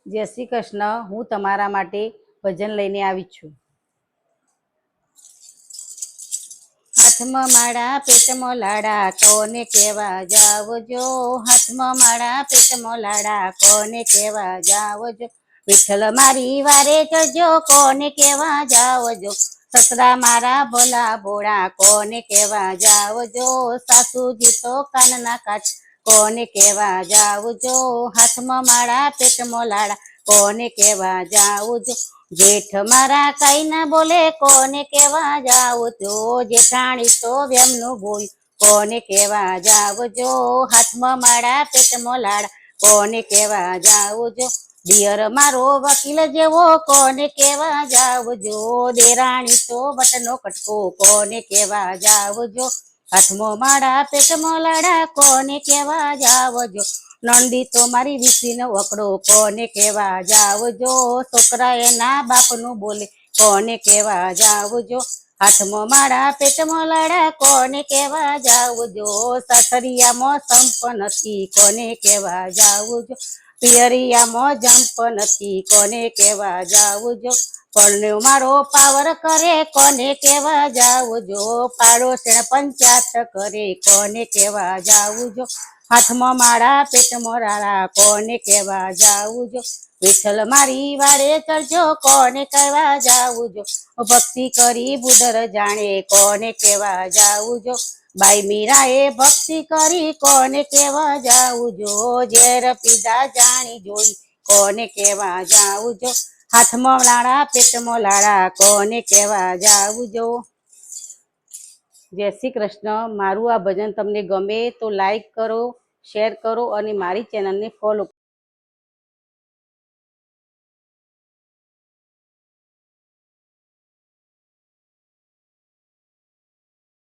જય શ્રી કૃષ્ણ। હું તમારા માટે ભજન લઈને આવી છું। હાથમાં માળા પેટમાં લાડા કોને કેવા જાવજો, હાથમાં માળા પેટમાં લાડા કોને કેવા જાવજો, વિઠ્ઠલ મારી વારે ચડજો કોને કેવા જાવજો, સસરા મારા ભોલા ભોળા કોને કેવા જાવજો, સાસુજી તો કાનના કાચ કોને કેવા જાવજો, હાથમાં માળા પેટમાં લાડા કોને કેવા જાવજો, જેઠ મારા કઈ ના બોલે કોને કેવા જાવજો, જેઠાણી તો વેમનું બોય કોને કેવા જાવજો, હાથમાં માળા પેટમાં લાડા કોને કેવા જાવજો, દિયર મારો વકીલ જેવો કોને કેવા જાવજો, દેરાણી તો બટનો કટકો કોને કેવા જાવજો, હાથમાં માળા પેટમાં લાડા કોને કેવા જાવજો, નંદી તો મારી વીસીનો વકડો કોને કેવા જાવજો, છોકરા એના બાપનું બોલે કોને કેવા જાવજો, હાથમાં માળા પેટમાં લાડા કોને કેવા જાવજો, સાસરિયામાં સંપ નથી કોને કેવા જાવજો, પિયરિયામાં જંપ નથી કોને કેવા જાવજો, પરણ્યો મારો પાવર કરે કોને કેવા જાવજો, પાડોશી પંચાયત કરે કોને કેવા જાવજો, હાથમાં માળા પેટમાં લાડા કોને કેવા જાવજો, વિઠ્ઠલ મારી વાડે ચડજો કોને કેવા જાવજો, ભક્તિ કરી બુદર જાણે કોને કેવા જાવજો, બાઈ મીરાએ ભક્તિ કરી કોને કેવા જાવજો, ઝેર પીધા જાણી જોઈ કોને કેવા જાવજો, હાથમાં લાડા પેટમાં લાડા કોને કેવા જાવજો। જય શ્રી કૃષ્ણ। મારું આ ભજન તમને ગમે તો લાઈક કરો, શેર કરો અને મારી ચેનલને ફોલો